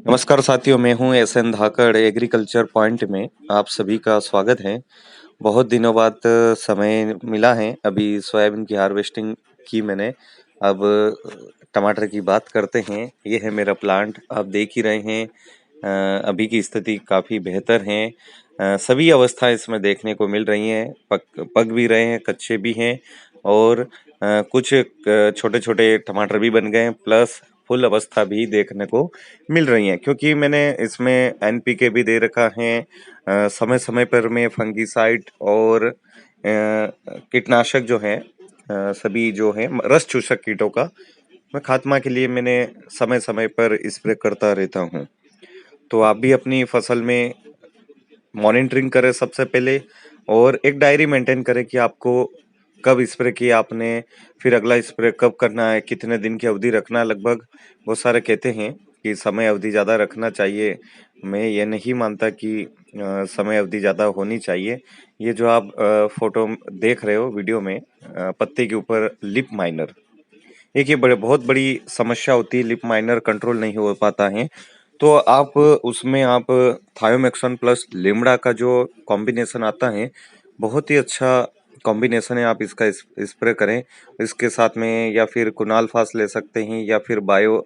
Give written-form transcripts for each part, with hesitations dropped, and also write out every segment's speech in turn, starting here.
नमस्कार साथियों, मैं हूँ एसएन धाकड़ एग्रीकल्चर पॉइंट में आप सभी का स्वागत है। बहुत दिनों बाद समय मिला है। अभी सोयाबीन की हार्वेस्टिंग की मैंने। अब टमाटर की बात करते हैं। ये है मेरा प्लांट, आप देख ही रहे हैं। अभी की स्थिति काफ़ी बेहतर है। सभी अवस्थाएं इसमें देखने को मिल रही हैं। पक भी रहे हैं, कच्चे भी हैं और कुछ छोटे-छोटे टमाटर भी बन गए हैं, प्लस फुल अवस्था भी देखने को मिल रही हैं, क्योंकि मैंने इसमें एनपीके भी दे रखा है। समय-समय पर मैं फंगिसाइड और कीटनाशक जो है सभी जो है रस चूसक कीटों का मैं खात्मा के लिए मैंने समय-समय पर स्प्रे करता रहता हूँ। तो आप भी अपनी फसल में मॉनिटरिंग करें सबसे पहले और एक डायरी मेंटेन करें कि आपको कब स्प्रे किया आपने, फिर अगला स्प्रे कब करना है, कितने दिन की अवधि रखना है। लगभग बहुत सारे कहते हैं कि समय अवधि ज़्यादा रखना चाहिए। मैं ये नहीं मानता कि समय अवधि ज़्यादा होनी चाहिए। ये जो आप फोटो देख रहे हो वीडियो में, पत्ते के ऊपर लिप माइनर, एक ये बहुत बड़ी समस्या होती है। लिप माइनर कंट्रोल नहीं हो पाता है, तो आप उसमें आप थायोमेक्सन प्लस लिमड़ा का जो कॉम्बिनेशन आता है, बहुत ही अच्छा कॉम्बिनेशन है। आप इसका स्प्रे करें इसके साथ में, या फिर कुनाल फास ले सकते हैं, या फिर बायो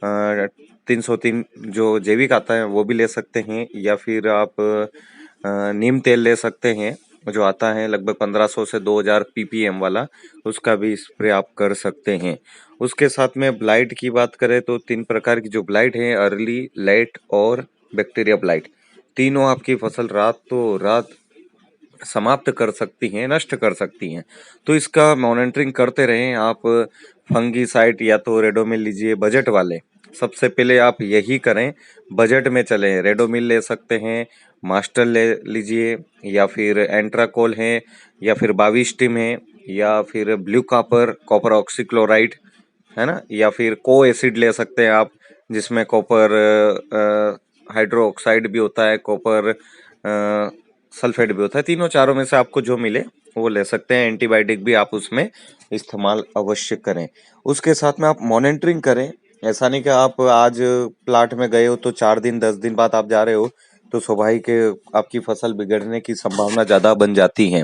303 जो जैविक आता है वो भी ले सकते हैं, या फिर आप नीम तेल ले सकते हैं जो आता है लगभग 1500 से 2000 पीपीएम वाला, उसका भी स्प्रे आप कर सकते हैं। उसके साथ में ब्लाइट की बात करें तो 3 प्रकार की जो ब्लाइट है, अर्ली, लेट और बैक्टीरिया ब्लाइट, तीनों आपकी फसल रातों रात समाप्त कर सकती हैं, नष्ट कर सकती हैं। तो इसका मॉनिटरिंग करते रहें आप। फंगीसाइड या तो रेडोमिल लीजिए बजट वाले, सबसे पहले आप यही करें, बजट में चलें। रेडोमिल ले सकते हैं, मास्टर ले लीजिए, या फिर एंट्राकोल है, या फिर बाविस्टिम है, या फिर ब्लू कॉपर, कॉपर ऑक्सीक्लोराइड है ना, या फिर को एसिड ले सकते हैं आप, जिसमें कॉपर हाइड्रो ऑक्साइड भी होता है, कॉपर सल्फेट भी होता है। तीनों चारों में से आपको जो मिले वो ले सकते हैं। एंटीबायोटिक भी आप उसमें इस्तेमाल अवश्य करें। उसके साथ में आप मॉनिटरिंग करें। ऐसा नहीं कि आप आज प्लाट में गए हो तो 4 दिन 10 दिन बाद आप जा रहे हो, तो स्वाभाविक है आपकी फसल बिगड़ने की संभावना ज्यादा बन जाती है।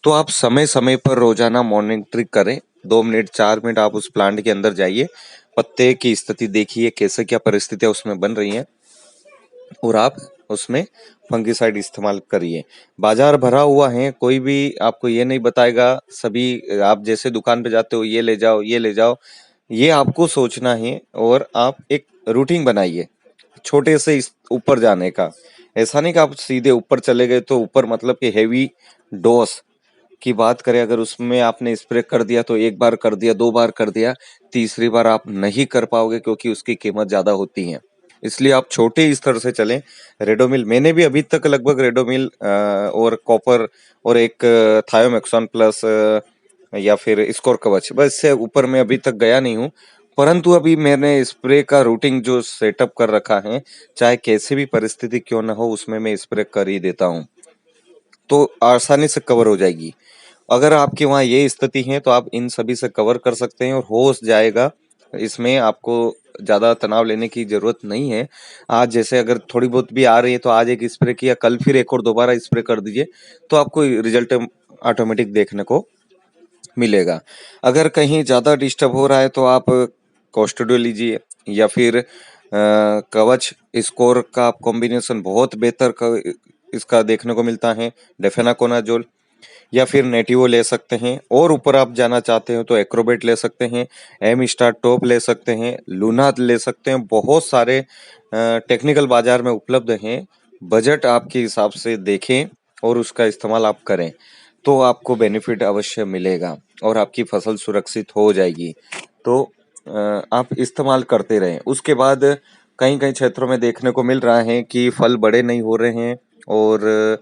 तो आप समय समय पर रोजाना मॉनिटरिंग करें। 2 मिनट 4 मिनट आप उस प्लांट के अंदर जाइए, पत्ते की स्थिति देखिए, कैसे क्या परिस्थितियां उसमें बन रही हैं, और आप उसमें फंगिसाइड इस्तेमाल करिए। बाजार भरा हुआ है, कोई भी आपको ये नहीं बताएगा। सभी आप जैसे दुकान पे जाते हो, ये ले जाओ ये ले जाओ, ये आपको सोचना है। और आप एक रूटीन बनाइए छोटे से ऊपर जाने का। ऐसा नहीं कि आप सीधे ऊपर चले गए, तो ऊपर मतलब कि हैवी डोज की बात करें, अगर उसमें आपने स्प्रे कर दिया तो एक बार कर दिया, 2 बार कर दिया, तीसरी बार आप नहीं कर पाओगे, क्योंकि उसकी कीमत ज्यादा होती है। इसलिए आप छोटे स्तर से चलें। रेडोमिल मैंने भी अभी तक लगभग रेडोमिल और कॉपर और एक थायोमेक्सॉन प्लस या फिर स्कोर कवच, बस इससे ऊपर मैं अभी तक गया नहीं हूँ। परंतु अभी मैंने स्प्रे का रूटीन जो सेटअप कर रखा है, चाहे कैसी भी परिस्थिति क्यों ना हो, उसमें मैं स्प्रे कर ही देता हूँ, तो आसानी से कवर हो जाएगी। अगर आपके वहाँ ये स्थिति है तो आप इन सभी से कवर कर सकते हैं और हो जाएगा। इसमें आपको ज्यादा तनाव लेने की जरूरत नहीं है। आज जैसे अगर थोड़ी बहुत भी आ रही है तो आज एक स्प्रे किया, कल फिर एक और दोबारा स्प्रे कर दीजिए, तो आपको रिजल्ट ऑटोमेटिक देखने को मिलेगा। अगर कहीं ज्यादा डिस्टर्ब हो रहा है तो आप कोस्टोडियो लीजिए, या फिर कवच स्कोर का आप कॉम्बिनेशन बहुत बेहतर इसका देखने को मिलता है, डेफेनाकोनाजोल, या फिर नेटिवो ले सकते हैं। और ऊपर आप जाना चाहते हो तो एक्रोबेट ले सकते हैं, एम स्टार टॉप ले सकते हैं, लूना ले सकते हैं। बहुत सारे टेक्निकल बाजार में उपलब्ध हैं। बजट आपके हिसाब से देखें और उसका इस्तेमाल आप करें, तो आपको बेनिफिट अवश्य मिलेगा और आपकी फसल सुरक्षित हो जाएगी। तो आप इस्तेमाल करते रहें। उसके बाद कई कई क्षेत्रों में देखने को मिल रहा है कि फल बड़े नहीं हो रहे हैं और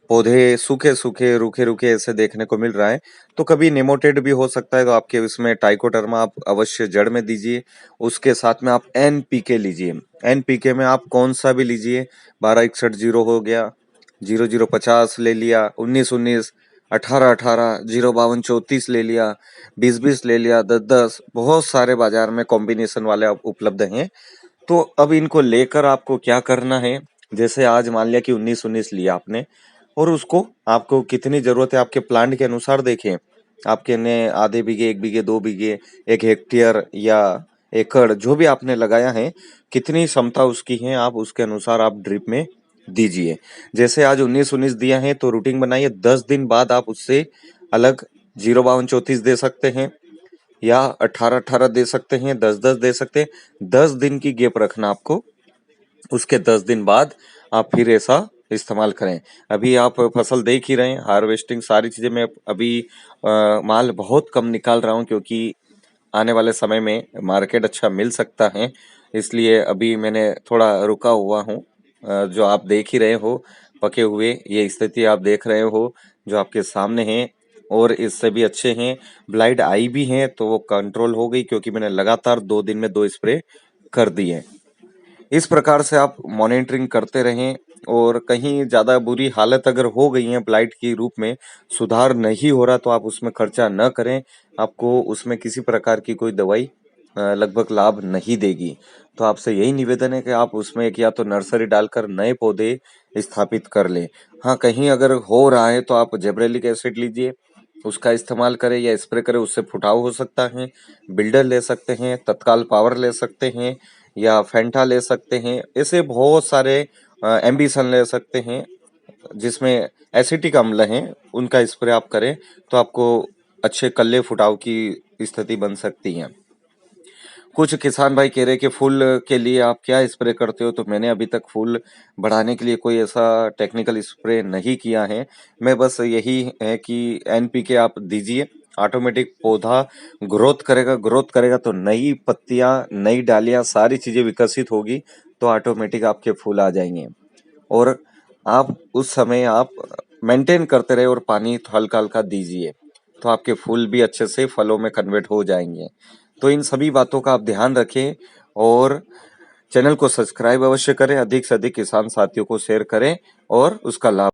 पौधे सूखे सूखे रूखे रूखे ऐसे देखने को मिल रहा है, तो कभी नेमोटेड भी हो सकता है। तो आपके उसमें ट्राइकोडर्मा आप अवश्य जड़ में दीजिए। उसके साथ में आप एनपीके लीजिए। एनपीके में आप कौन सा भी लीजिए, 1261 हो गया, 0050 ले लिया, 1919, 1818, 05234 ले लिया, 2020 ले लिया, 1010, बहुत सारे बाजार में कॉम्बिनेशन वाले उपलब्ध हैं। तो अब इनको लेकर आपको क्या करना है, जैसे आज मान लिया कि 19-19 लिया आपने और उसको आपको कितनी जरूरत है आपके प्लांट के अनुसार देखें। आपके ने आधे बीघे, 1 बीघे, 2 बीघे, 1 हेक्टेयर या एकड़ जो भी आपने लगाया है, कितनी क्षमता उसकी है, आप उसके अनुसार आप ड्रिप में दीजिए। जैसे आज 19-19 दिया है तो रूटिंग बनाइए, 10 दिन बाद आप उससे अलग 052-34 दे सकते हैं या 18-18 दे सकते हैं, 10-10 दे सकते हैं। 10 दिन की गैप रखना आपको, उसके 10 दिन बाद आप फिर ऐसा इस्तेमाल करें। अभी आप फसल देख ही रहे हैं, हार्वेस्टिंग सारी चीजें मैं अभी माल बहुत कम निकाल रहा हूँ क्योंकि आने वाले समय में मार्केट अच्छा मिल सकता है, इसलिए अभी मैंने थोड़ा रुका हुआ हूँ। जो आप देख ही रहे हो पके हुए, ये स्थिति आप देख रहे हो जो आपके सामने है और इससे भी अच्छे हैं। ब्लाइट आई भी है तो वो कंट्रोल हो गई क्योंकि मैंने लगातार 2 दिन में 2 स्प्रे कर दिए। इस प्रकार से आप मॉनिटरिंग करते रहें और कहीं ज्यादा बुरी हालत अगर हो गई है ब्लाइट की रूप में, सुधार नहीं हो रहा तो आप उसमें खर्चा न करें। आपको उसमें किसी प्रकार की कोई दवाई लगभग लाभ नहीं देगी। तो आपसे यही निवेदन है कि आप उसमें एक या तो नर्सरी डालकर नए पौधे स्थापित कर लें। हाँ, कहीं अगर हो रहा है तो आप जेब्रेलिक एसिड लीजिए, उसका इस्तेमाल करें या स्प्रे करें, उससे फुटाव हो सकता है। बिल्डर ले सकते हैं, तत्काल पावर ले सकते हैं या फेंटा ले सकते हैं। ऐसे बहुत सारे एम्बिशन ले सकते हैं जिसमें एसिटिक अम्ल हैं, उनका स्प्रे आप करें तो आपको अच्छे कल्ले फुटाव की स्थिति बन सकती है। कुछ किसान भाई कह रहे कि फूल के लिए आप क्या स्प्रे करते हो, तो मैंने अभी तक फूल बढ़ाने के लिए कोई ऐसा टेक्निकल स्प्रे नहीं किया है। मैं बस यही है कि एनपीके आप दीजिए, ऑटोमेटिक पौधा ग्रोथ करेगा तो नई पत्तियां, नई डालियां, सारी चीजें विकसित होगी तो ऑटोमेटिक आपके फूल आ जाएंगे। और आप उस समय आप मेंटेन करते रहे और पानी हल्का हल्का दीजिए तो आपके फूल भी अच्छे से फलों में कन्वर्ट हो जाएंगे। तो इन सभी बातों का आप ध्यान रखें और चैनल को सब्सक्राइब अवश्य करें, अधिक से अधिक किसान साथियों को शेयर करें और उसका लाभ